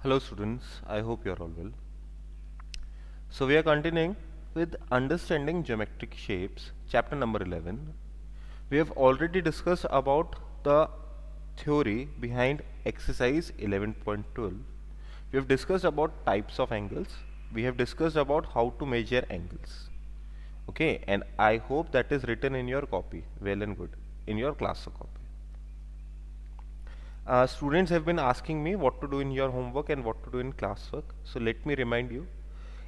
Hello students, I hope you are all well. So we are continuing with understanding geometric shapes, chapter number 11. We have already discussed about the theory behind exercise 11.12. We have discussed about types of angles. We have discussed about how to measure angles. Okay, and I hope that is written in your copy, well and good, in your class copy. Students have been asking me what to do in your homework and what to do in classwork. So let me remind you,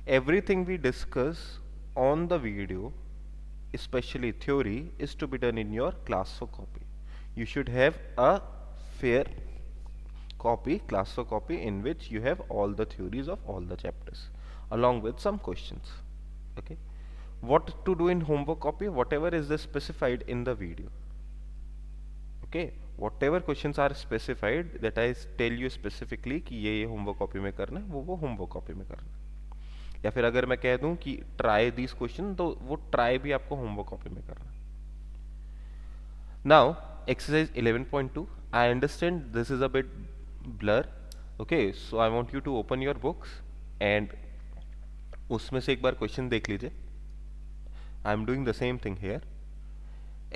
everything we discuss on the video, especially theory, is to be done in your classwork copy. You should have a fair copy, classwork copy, in which you have all the theories of all the chapters, along with some questions. Okay. What to do in homework copy? Whatever is specified in the video. Okay, whatever questions are specified that I tell you specifically कि ये homework copy में करना है वो homework copy में करना है या फिर अगर मैं कह दूं कि ट्राई दिस क्वेश्चन तो वो ट्राई भी आपको होमवर्क कॉपी में करना है. Now exercise 11.2. I understand this is a bit blur. Okay, so I want you to open your books and उसमें से एक बार क्वेश्चन देख लीजिए. I am doing the same thing here.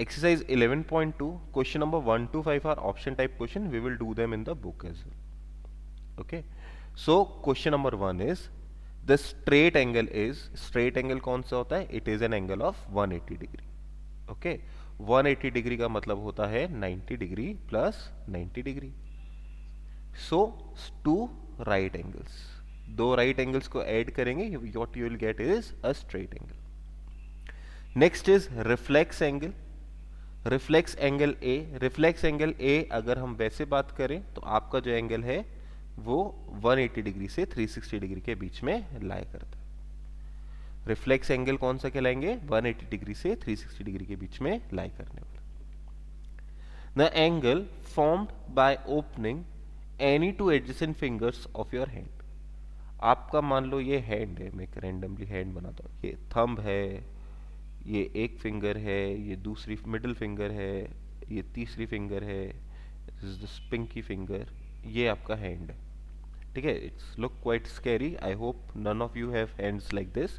Exercise 11.2, question number 1 to 5 are option type question. We will do them in the book as well. Okay. So question number 1 is the straight angle is, straight angle कौन सा होता है? It is an angle of 180 degree. Okay. 180 degree का मतलब होता है 90 degree plus 90 degree. So two right angles. दो right angles को add करेंगे, what you will get is a straight angle. Next is reflex angle. Reflex angle A अगर हम वैसे बात करें तो आपका जो एंगल है वो 180 डिग्री से 360 डिग्री के बीच में लाई करता है. रिफ्लेक्स एंगल कौन सा कहलाएंगे? 180 डिग्री से 360 डिग्री के बीच में लाई करने वाला. The angle formed by opening any two adjacent fingers of your hand. आपका मान लो ये हैंड है, मैं रैंडमली हैंड बनाता हूँ, ये थंब है, ये एक फिंगर है, ये दूसरी मिडिल फिंगर है, ये तीसरी फिंगर है, पिंकी फिंगर, ये आपका हैंड है. ठीक है, it's look quite scary. I hope none of you have hands like this,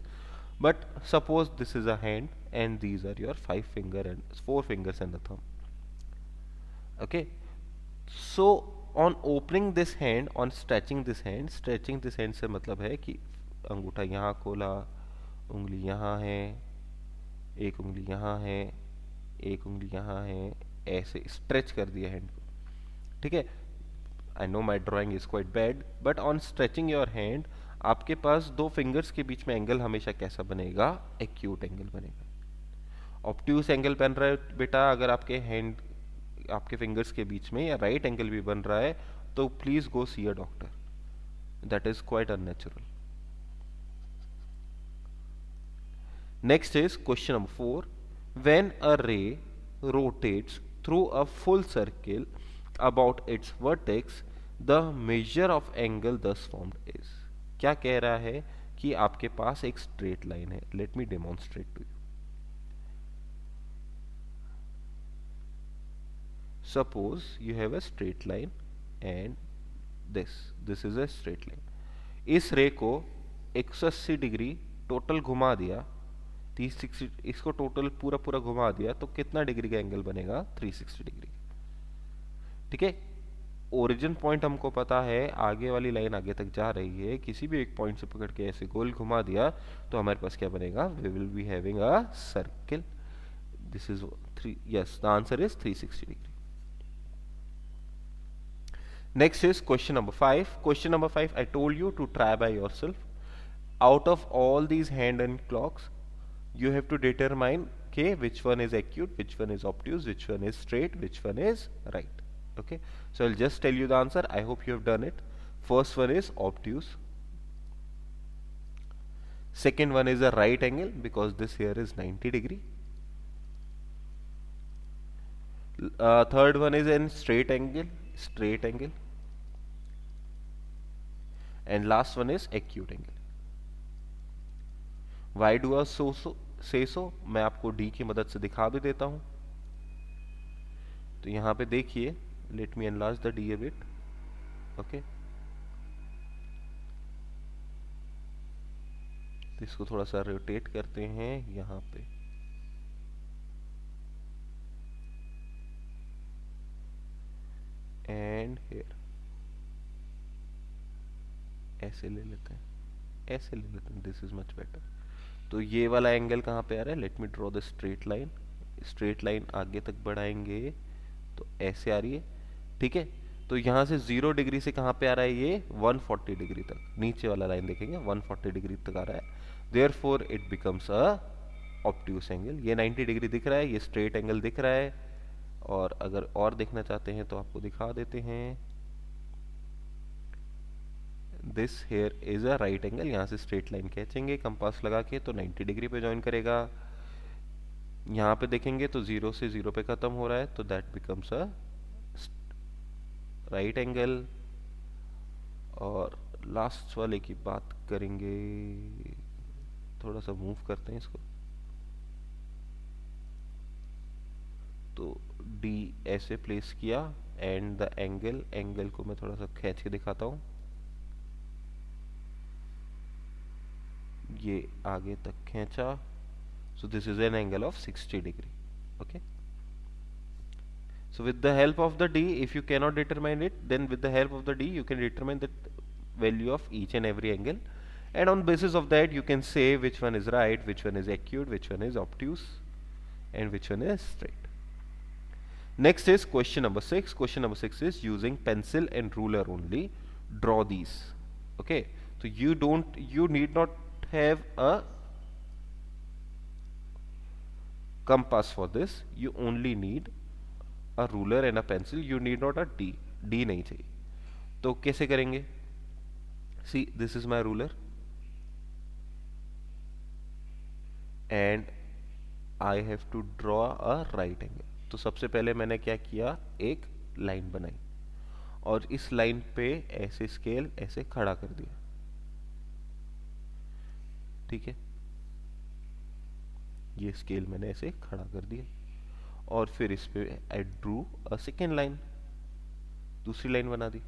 but suppose this is a hand and these are your 5 finger and 4 fingers and the thumb. Okay, so on opening this hand, on stretching this hand, stretching this hand से मतलब है कि अंगूठा यहाँ खोला, उंगली यहाँ है, एक उंगली यहाँ है, एक उंगली यहाँ है, ऐसे स्ट्रेच कर दिया हैंड को. ठीक है, I know my drawing is quite bad, but on stretching your hand आपके पास दो फिंगर्स के बीच में एंगल हमेशा कैसा बनेगा? एक्यूट एंगल बनेगा. ऑब्ट्यूस एंगल बन रहा है बेटा अगर आपके हैंड, आपके फिंगर्स के बीच में, या राइट एंगल भी बन रहा है तो please go see a doctor. That is quite unnatural. Next is question number 4. When a ray rotates through a full circle about its vertex, the measure of angle thus formed is. क्या कह रहा है कि आपके पास एक straight line है. Let me demonstrate to you. Suppose you have a straight line and this is a straight line. इस रे को 180 डिग्री टोटल घुमा दिया, 360, इसको टोटल पूरा पूरा घुमा दिया तो कितना डिग्री का एंगल बनेगा? 360 डिग्री. ठीक है, ओरिजिन पॉइंट हमको पता है, आगे वाली लाइन आगे तक जा रही है, किसी भी एक पॉइंट से पकड़ के ऐसे गोल घुमा दिया तो हमारे पास क्या बनेगा? We will be having a circle. This is 3, yes, the answer is 360 degree. Next is question number 5. Question number 5, I told you to try by yourself. Out of all these hand and clocks, you have to determine okay, which one is acute, which one is obtuse, which one is straight, which one is right. Okay, so I'll just tell you the answer. I hope you have done it. First one is obtuse. Second one is a right angle because this here is 90 degree. Third one is in straight angle. And last one is acute angle. Why do I say so? मैं आपको D की मदद से दिखा भी देता हूं. तो यहां पे देखिए, let me enlarge the D A bit. Okay, तो इसको थोड़ा सा रोटेट करते हैं यहाँ पे, एंड हेयर, ऐसे ले लेते हैं, ऐसे ले लेते हैं, दिस इज मच बेटर। तो ये वाला एंगल कहाँ पे आ रहा है, let me draw the straight line, straight line आगे तक बढ़ाएंगे तो ऐसे आ रही है, ठीक है। तो यहाँ से 0 डिग्री से कहाँ पे आ रहा है, ये 140 डिग्री तक, नीचे वाला लाइन देखेंगे 140 डिग्री तक आ रहा है, therefore it becomes a obtuse angle. ये 90 डिग्री दिख रहा है, ये स्ट्रेट एंगल दिख रहा है। और अगर और देखना चाहते हैं तो आपको दिखा देते हैं, this here is a right angle, यहाँ से स्ट्रेट लाइन खींचेंगे कंपास लगा के तो 90 डिग्री पे ज्वाइन करेगा। यहाँ पे देखेंगे तो 0 से 0 पे खत्म हो रहा है, तो that becomes a right angle. और लास्ट वाले की बात करेंगे, थोड़ा सा मूव करते हैं इसको, तो D ऐसे प्लेस किया एंड द एंगल, एंगल को मैं थोड़ा सा खींच के दिखाता हूँ, ये आगे तक खींचा, so this is an angle of 60 degree. Okay, so with the help of the D, if you cannot determine it, then with the help of the D you can determine the value of each and every angle, and on basis of that you can say which one is right, which one is acute, which one is obtuse, and which one is straight. Next is question number 6. Question number 6 is using pencil and ruler only draw these. Okay, so you need not have a compass for this, you only need a ruler and a pencil, you need not a D नहीं चाहिए। तो कैसे करेंगे, see this is my ruler and I have to draw a right angle। तो सबसे पहले मैंने क्या किया, एक लाइन बनाई और इस लाइन पे ऐसे स्केल ऐसे खड़ा कर दिया, ठीक है, ये स्केल मैंने ऐसे खड़ा कर दिया और फिर इस पे I drew a second line, दूसरी लाइन बना दी,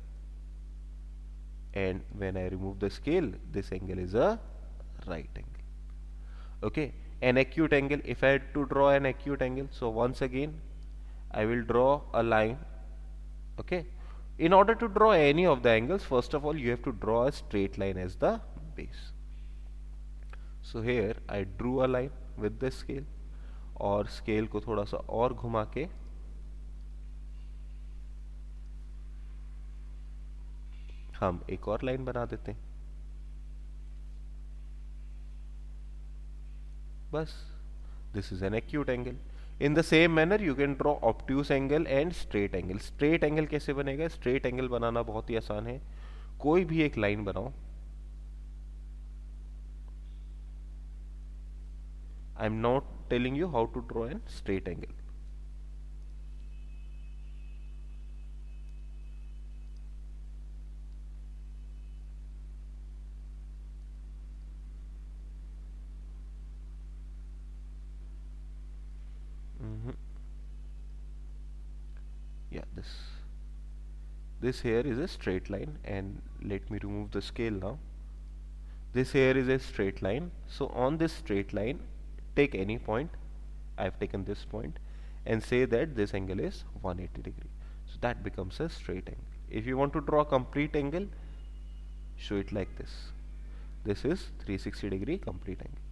and when I remove the scale this angle is a right angle. Okay, an acute angle, if I had to draw an acute angle, so once again I will draw a line. Okay, in order to draw any of the angles, first of all you have to draw a straight line as the base, so here I drew a line with the scale और scale को थोड़ा सा और घुमा के हम एक और लाइन बना देते हैं, बस, this is an acute angle. In the same manner you can draw obtuse angle and straight angle. Straight angle कैसे बनेगा, स्ट्रेट एंगल बनाना बहुत ही आसान है, कोई भी एक लाइन बनाओ, I am not telling you how to draw an straight angle. Yeah, this here is a straight line, and let me remove the scale now. This here is a straight line, so on this straight line take any point, I have taken this point, and say that this angle is 180 degree, so that becomes a straight angle. If you want to draw a complete angle, show it like this, this is 360 degree complete angle.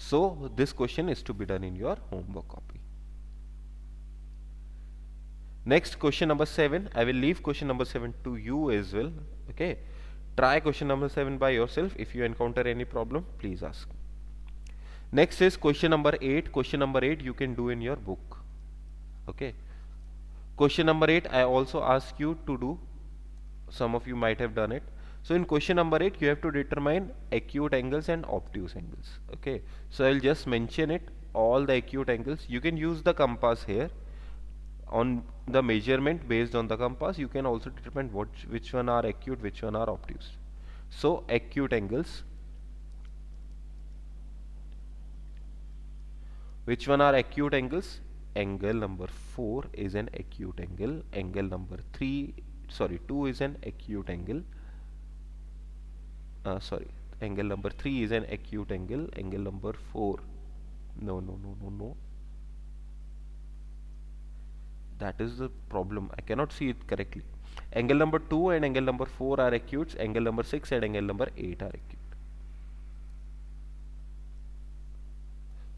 So this question is to be done in your homework copy. Next, question number 7, I will leave question number 7 to you as well. Okay, try question number 7 by yourself. If you encounter any problem, please ask. Next is question number 8. Question number 8 you can do in your book. Okay, question number 8 I also ask you to do, some of you might have done it. So in question number 8 you have to determine acute angles and obtuse angles. Okay, so I'll just mention it, all the acute angles. You can use the compass here, on the measurement based on the compass you can also determine which one are acute, which one are obtuse. So acute angles, which one are acute angles, angle number 4 is an acute angle, angle number 2 is an acute angle, Angle number 3 is an acute angle. Angle number 4. No, no, no, no, no. That is the problem. I cannot see it correctly. Angle number 2 and angle number 4 are acutes. Angle number 6 and angle number 8 are acute.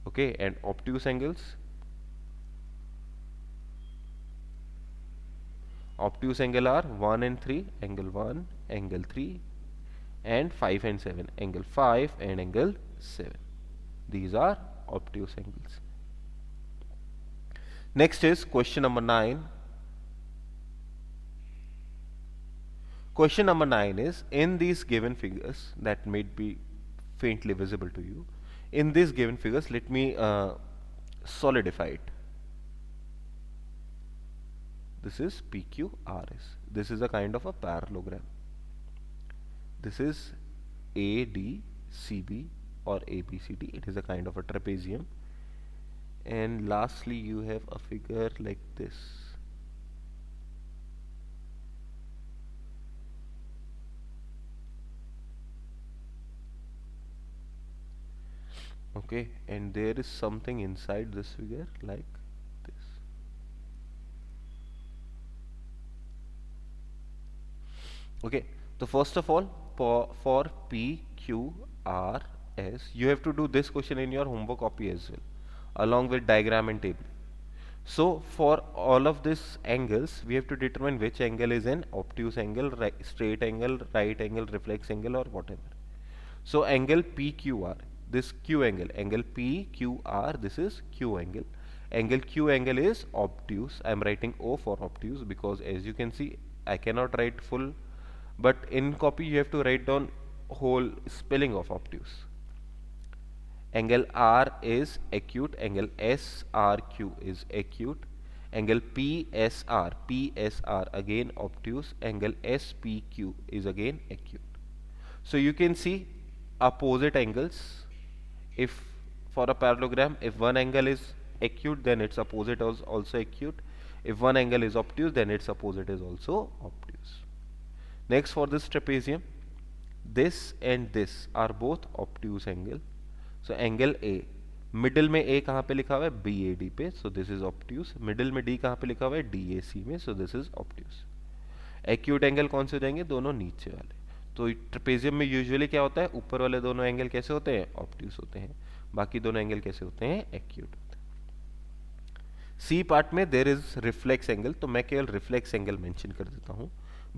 Okay, and obtuse angles. Obtuse angle are 1 and 3, angle 1, angle 3, and 5 and 7, angle 5 and angle 7. These are obtuse angles. Next is question number 9. Question number 9 is, in these given figures that may be faintly visible to you, in these given figures, let me solidify it. This is PQRS. This is a kind of a parallelogram. This is ADCB or ABCD. It is a kind of a trapezium. And lastly, you have a figure like this. Okay, and there is something inside this figure like this. Okay, so first of all, for PQRS, you have to do this question in your homework copy as well, along with diagram and table. So for all of these angles, we have to determine which angle is an obtuse angle, straight angle, right angle, reflex angle, or whatever. So angle PQR, this Q angle, angle PQR, this is Q angle. Angle Q angle is obtuse. I am writing O for obtuse because as you can see, I cannot write full, but in copy you have to write down whole spelling of obtuse. Angle R is acute, angle SRQ is acute, angle PSR again obtuse, angle SPQ is again acute. So you can see opposite angles. If for a parallelogram, if one angle is acute, then its opposite is also acute. If one angle is obtuse, then its opposite is also obtuse. Next, for this trapezium, this and this are both obtuse angle. So angle A, middle में A कहाँ पे लिखा हुआ है, BAD पे, so this is obtuse. Middle में D कहाँ पे लिखा हुआ है, DAC में, so this is obtuse. Acute angle कौन से हो जाएंगे, दोनों नीचे वाले. तो ट्रेपेजियम में यूजुअली क्या होता है, ऊपर वाले दोनों एंगल कैसे होते हैं, ऑब्ट्यूस होते हैं, बाकी दोनों एंगल कैसे होते हैं, एक्यूट होते हैं. सी पार्ट में देयर इज रिफ्लेक्स एंगल, तो मैं केवल रिफ्लेक्स एंगल मेंशन कर देता हूं.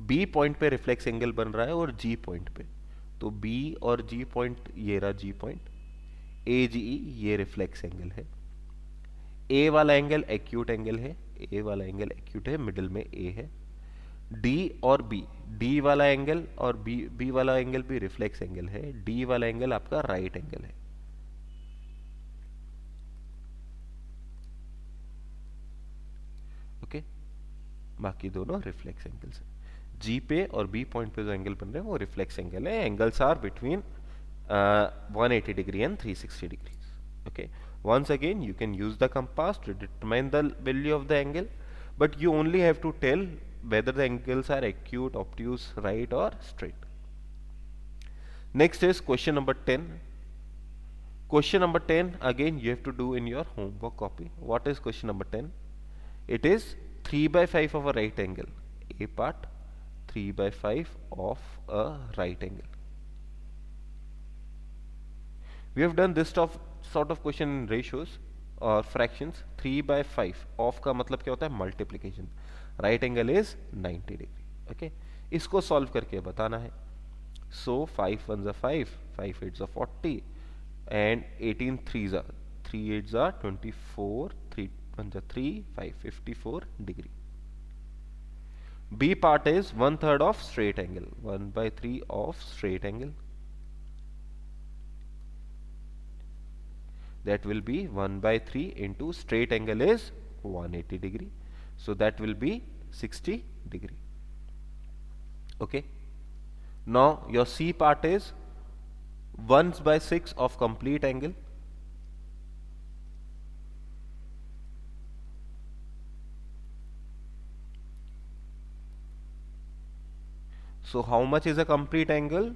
बी पॉइंट पे रिफ्लेक्स एंगल बन रहा है और जी पॉइंट पे, तो बी और जी पॉइंट, ये रहा जी पॉइंट, ए जी ये रिफ्लेक्स एंगल है. ए वाला एंगल एक्यूट एंगल है, ए वाला एंगल एक्यूट है, मिडिल में ए है. डी और बी, डी वाला एंगल और बी वाला एंगल भी रिफ्लेक्स एंगल है. डी वाला एंगल आपका राइट एंगल है. ओके, बाकी दोनों रिफ्लेक्स एंगल्स हैं. जी पे और बी पॉइंट पे जो एंगल बन रहे हैं वो रिफ्लेक्स एंगल है. Angles are between 180 degree and 360 degrees. Okay, once again you can use the compass to determine the value of the angle, but you only have to tell whether the angles are acute, obtuse, right or straight. Next is question number 10. Question number 10 again you have to do in your homework copy. What is question number 10? It is 3 by 5 of a right angle. A part, 3 by 5 of a right angle. We have done this sort of question in ratios or fractions. 3 by 5 of का मतलब क्या होता है, multiplication. Right angle is 90 degree. Okay, इसको solve करके बताना है. सो 5 1 ज़ा 5, 5 8 ज़ा 40 एंड 18 3 ज़ा 3 8 ज़ा 24, 3 1 ज़ा 3, 5 54 degree. B part is 1/3 of straight angle, 1/3 of straight angle. That will be 1/3 into straight angle is 180 degree, so that will be 60 degree. Okay, now your C part is 1/6 of complete angle. So how much is a complete angle?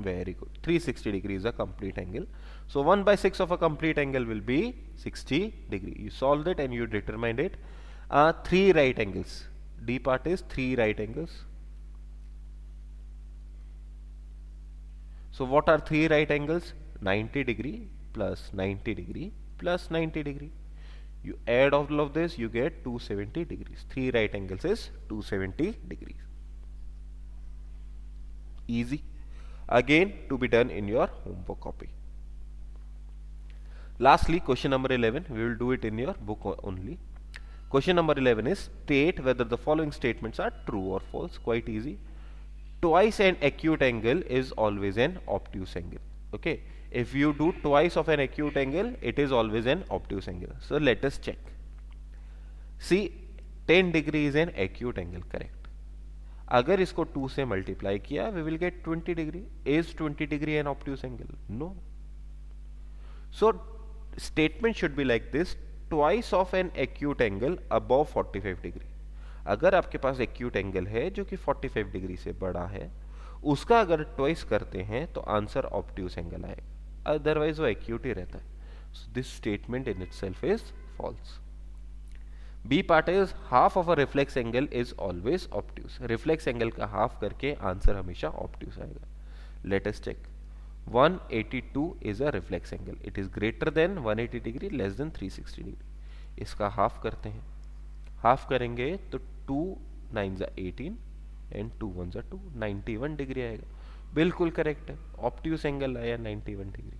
Very good. 360 degree is a complete angle. So 1 by 6 of a complete angle will be 60 degree. You solved it and you determined it. Three right angles. D part is three right angles. So what are three right angles? 90 degree plus 90 degree plus 90 degree. You add all of this, you get 270 degrees. Three right angles is 270 degrees. Easy. Again, to be done in your homework copy. Lastly, question number 11, we will do it in your book only. Question number 11 is state whether the following statements are true or false. Quite easy. Twice an acute angle is always an obtuse angle. Okay, if you do twice of an acute angle, it is always an obtuse angle. So let us check. See, 10 degree is an acute angle, correct. अगर इसको 2 से multiply किया, we will get 20 degree. Is 20 degree an obtuse angle? No. So statement should be like this: twice of an acute angle above 45 degree. अगर आपके पास acute angle है जो कि 45 degree से बड़ा है, उसका अगर ट्वाइस करते हैं तो आंसर ऑब्ट्यूस एंगल आएगा, अदरवाइज वो एक्यूट ही रहता है. So this statement in itself is false. B part is half of a reflex angle is always obtuse. Reflex angle का हाफ करके आंसर हमेशा ऑब्ट्यूस आएगा. Let us check. 182 is a reflex angle. It is greater than 180 degree, less than 360 degree. इसका half करते हैं. Half करेंगे तो 2 9 18 and 2 1 2, 91 degree आएगा. बिल्कुल करेक्ट है. ऑब्ट्यूस एंगल आया 91 degree.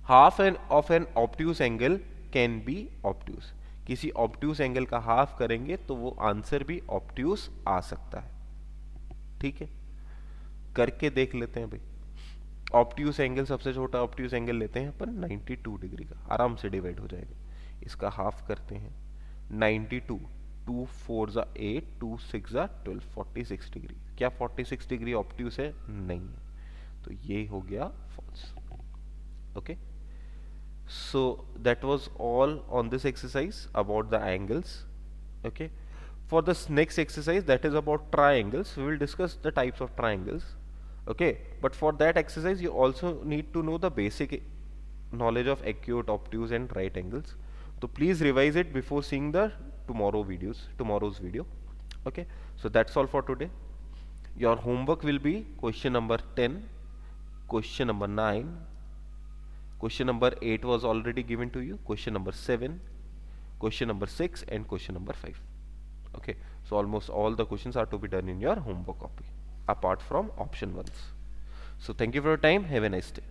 Half an of an obtuse angle can be obtuse. किसी ऑब्ट्यूस एंगल का हाफ करेंगे तो वो आंसर भी ऑब्ट्यूस आ सकता है. ठीक है, करके देख लेते हैं भाई. ऑब्ट्यूस एंगल सबसे छोटा ऑब्ट्यूस एंगल लेते हैं अपन 92 डिग्री का, आराम से डिवाइड हो जाएगा. इसका हाफ करते हैं. 92, 2 4 8, 2 6 12, 46 डिग्री. क्या 46 डिग्री ऑब्ट्यूस है? नहीं है. तो ये हो गया false. Okay, so that was all on this exercise about the angles. Okay, for this next exercise, that is about triangles, we will discuss the types of triangles. Okay, but for that exercise you also need to know the basic knowledge of acute, obtuse and right angles. So please revise it before seeing the tomorrow's video. Okay, so that's all for today. Your homework will be question number 10, question number 9, question number 8 was already given to you, question number 7, question number 6 and question number 5. Okay, so almost all the questions are to be done in your homework copy apart from option ones. So thank you for your time. Have a nice day.